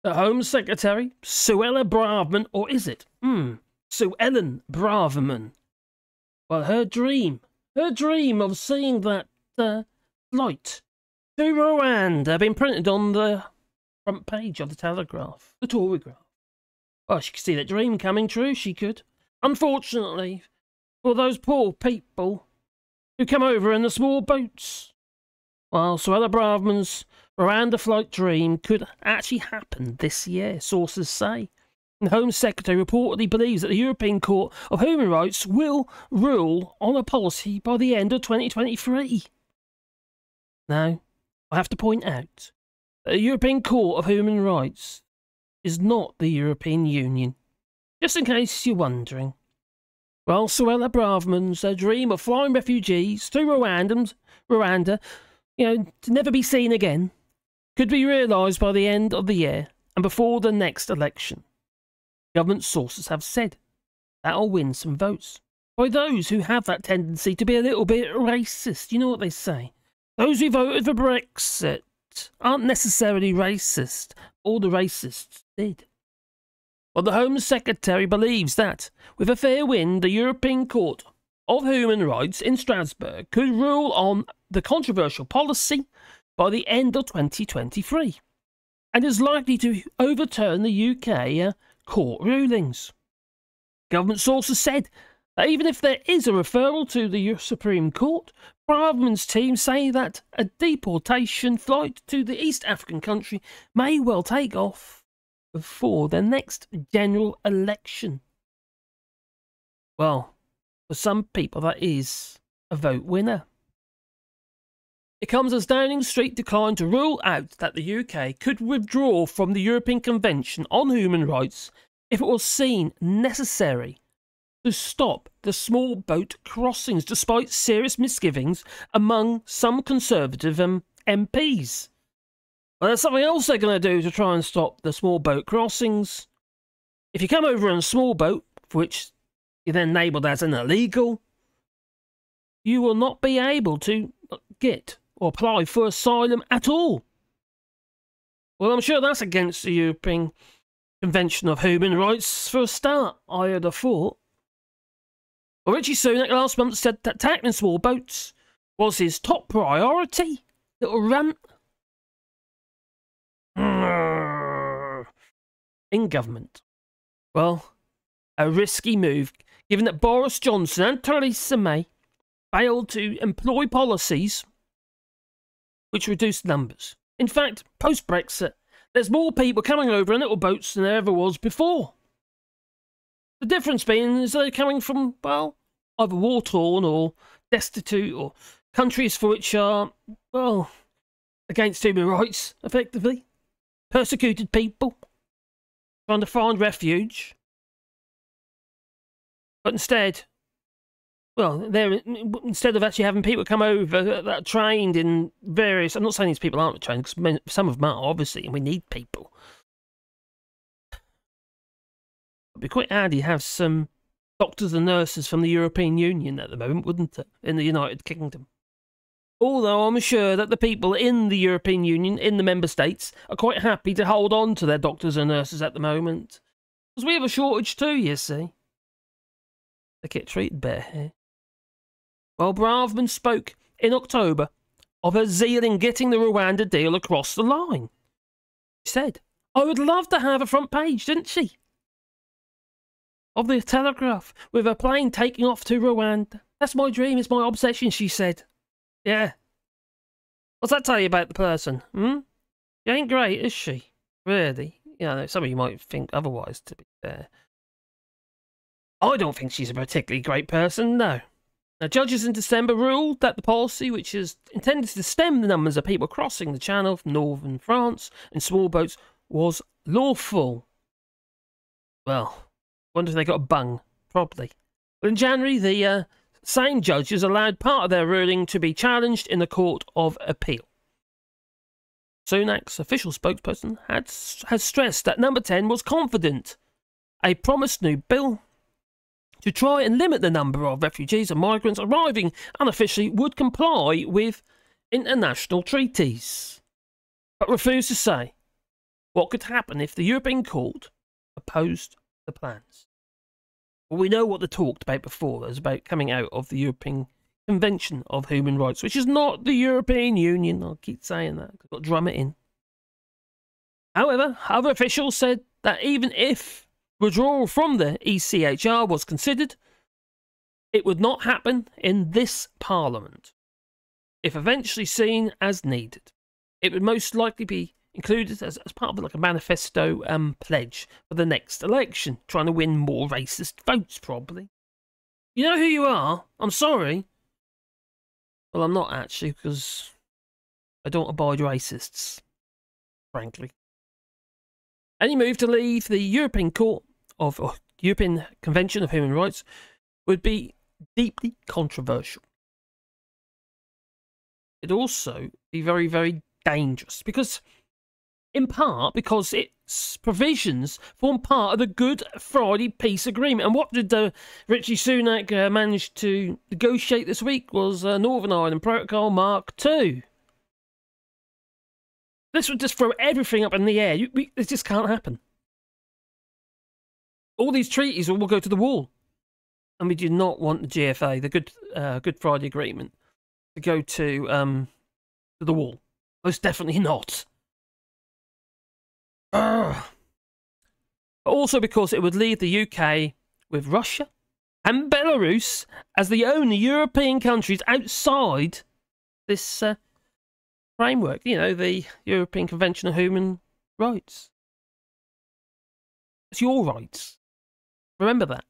The Home Secretary, Suella Braverman, or is it? Suella Braverman. Well, her dream of seeing that flight to Rwanda been printed on the front page of the Telegraph, the Torygraph. Well, she could see that dream coming true, she could. Unfortunately, for those poor people who come over in the small boats. Well, Suella Braverman's Rwanda flight dream could actually happen this year, sources say. The Home Secretary reportedly believes that the European Court of Human Rights will rule on a policy by the end of 2023. Now, I have to point out that the European Court of Human Rights is not the European Union, just in case you're wondering. Well, Suella Braverman's dream of flying refugees to Rwanda, to never be seen again, could be realised by the end of the year and before the next election. Government sources have said that'll win some votes by those who have that tendency to be a little bit racist. You know what they say? Those who voted for Brexit aren't necessarily racist. All the racists did. Well, the Home Secretary believes that, with a fair wind, the European Court of Human Rights in Strasburg could rule on the controversial policy by the end of 2023, and is likely to overturn the UK court rulings. Government sources said that even if there is a referral to the Supreme Court, Braverman's team say that a deportation flight to the East African country may well take off before the next general election. Well, for some people that is a vote winner. It comes as Downing Street declined to rule out that the UK could withdraw from the European Convention on Human Rights if it was seen necessary to stop the small boat crossings, despite serious misgivings among some Conservative MPs. Well, there's something else they're going to do to try and stop the small boat crossings. If you come over in a small boat, for which you're then labelled as an illegal, you will not be able to get or apply for asylum at all. Well, I'm sure that's against the European Convention of Human Rights for a start, I would have thought. Well, Rishi Sunak last month said that tackling small boats was his top priority. Little rant. In government. Well, a risky move, given that Boris Johnson and Theresa May failed to employ policies which reduced numbers. In fact, post-Brexit, there's more people coming over in little boats than there ever was before. The difference being is they're coming from, well, either war-torn or destitute or countries for which are, well, against human rights, effectively. Persecuted people trying to find refuge. But instead, well, instead of actually having people come over that are trained in various... I'm not saying these people aren't trained, because some of them are, obviously, and we need people. It'd be quite handy to have some doctors and nurses from the European Union at the moment, wouldn't it, in the United Kingdom? Although I'm sure that the people in the European Union, in the member states, are quite happy to hold on to their doctors and nurses at the moment. Because we have a shortage too, you see. They get treated better here. Well, Braverman spoke in October of her zeal in getting the Rwanda deal across the line. She said, I would love to have a front page, didn't she? Of the Telegraph, with a plane taking off to Rwanda. That's my dream, it's my obsession, she said. Yeah. What's that tell you about the person? She ain't great, is she? Really? You know, some of you might think otherwise, to be fair. I don't think she's a particularly great person, no. Now, judges in December ruled that the policy, which is intended to stem the numbers of people crossing the Channel from northern France in small boats, was lawful. Well, wonder if they got a bung. Probably. But in January, the same judges allowed part of their ruling to be challenged in the Court of Appeal. Sunak's official spokesperson has stressed that Number 10 was confident a promised new bill to try and limit the number of refugees and migrants arriving unofficially would comply with international treaties, but refused to say what could happen if the European Court opposed the plans. Well, we know what they talked about before. It was about coming out of the European Convention of Human Rights, which is not the European Union. I'll keep saying that. I've got to drum it in. However, other officials said that even if withdrawal from the ECHR was considered, it would not happen in this Parliament. If eventually seen as needed, it would most likely be included as part of like a manifesto pledge for the next election, trying to win more racist votes, probably. You know who you are? I'm sorry. Well, I'm not actually, because I don't abide racists, frankly. Any move to leave the European European Convention of Human Rights would be deeply controversial. It'd also be very, very dangerous because, in part, because its provisions form part of the Good Friday Peace Agreement. And what did Rishi Sunak manage to negotiate this week was Northern Ireland Protocol Mark II. This would just throw everything up in the air. This just can't happen. All these treaties will go to the wall. And we do not want the GFA, the Good Friday Agreement, to go to the wall. Most definitely not. But also because it would leave the UK with Russia and Belarus as the only European countries outside this framework. You know, the European Convention of Human Rights. It's your rights. Remember that.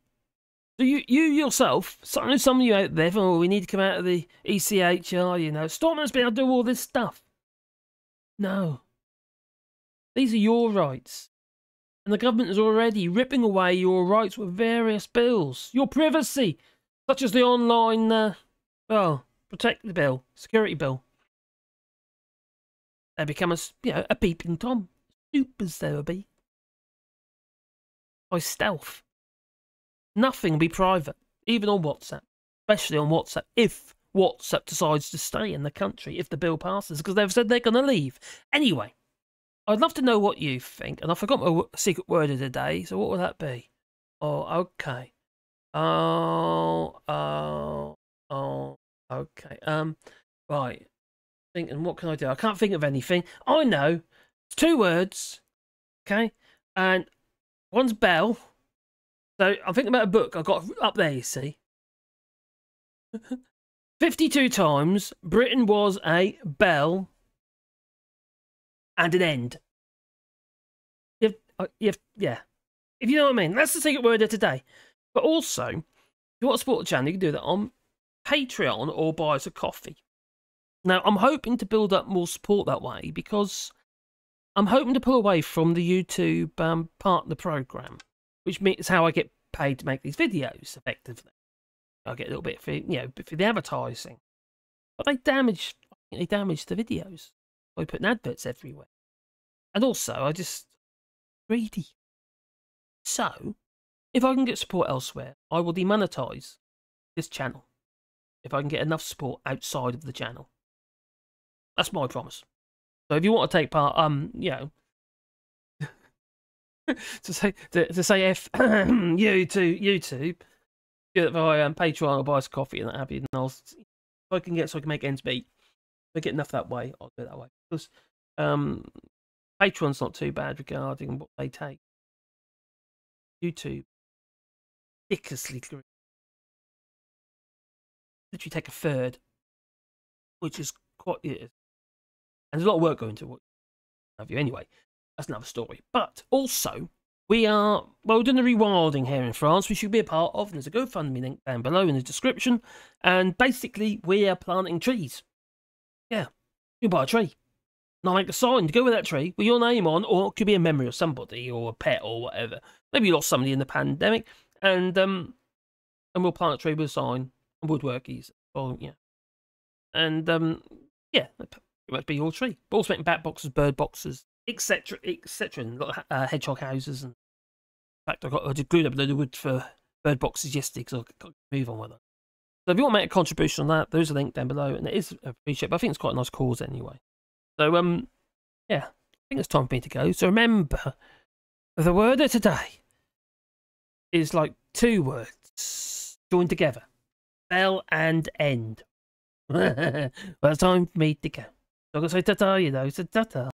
So you yourself, I know some of you out there, oh, we need to come out of the ECHR, you know. Stop us being able to do all this stuff. No. These are your rights. And the government is already ripping away your rights with various bills. Your privacy, such as the online, protect the bill, security bill. They become a peeping Tom. Supers there will be. By stealth. Nothing will be private, even on WhatsApp. Especially on WhatsApp, if WhatsApp decides to stay in the country, if the bill passes, because they've said they're going to leave. Anyway, I'd love to know what you think, and I forgot my secret word of the day, so what would that be? Oh, okay. Okay. Right. Thinking, what can I do? I can't think of anything. I know. It's 2 words. Okay? And one's bell. So I'm thinking about a book I got up there, you see. 52 times Britain was a bell and an end. Yeah. If you know what I mean. That's the secret word of today. But also, if you want to support the channel, you can do that on Patreon or buy us a coffee. Now, I'm hoping to build up more support that way because I'm hoping to pull away from the YouTube partner program, which means how I get paid to make these videos effectively. I get a little bit for for the advertising, but they damage the videos by putting adverts everywhere, and also I just greedy. So, if I can get support elsewhere, I will demonetize this channel if I can get enough support outside of the channel. That's my promise. So if you want to take part, to say F you to YouTube, do it via Patreon or buy us coffee and that have you. And I'll, if I can make ends meet, if I get enough that way, I'll do it that way. Because Patreon's not too bad regarding what they take. YouTube, ridiculously green. Literally take a third, which is quite it. And there's a lot of work going to what have you anyway. That's another story. But also, we are doing the rewilding here in France, which you should be a part of. And there's a GoFundMe link down below in the description. And basically, we are planting trees. Yeah, you buy a tree. And I'll make a sign to go with that tree with your name on, or it could be a memory of somebody or a pet or whatever. Maybe you lost somebody in the pandemic, and we'll plant a tree with a sign and woodworkies. Or and yeah, it might be your tree. But also making bat boxes, bird boxes, etc., etc. And hedgehog houses. And in fact, I glued up a load of wood for bird boxes yesterday because I got to move on with it. So if you want to make a contribution on that, there's a link down below, and it is appreciated. But I think it's quite a nice cause anyway. So yeah, think it's time for me to go. So remember, the word of today is like 2 words joined together. Bell and end. Well, it's time for me to go. So I'm going to say ta-ta, you know, so ta-ta.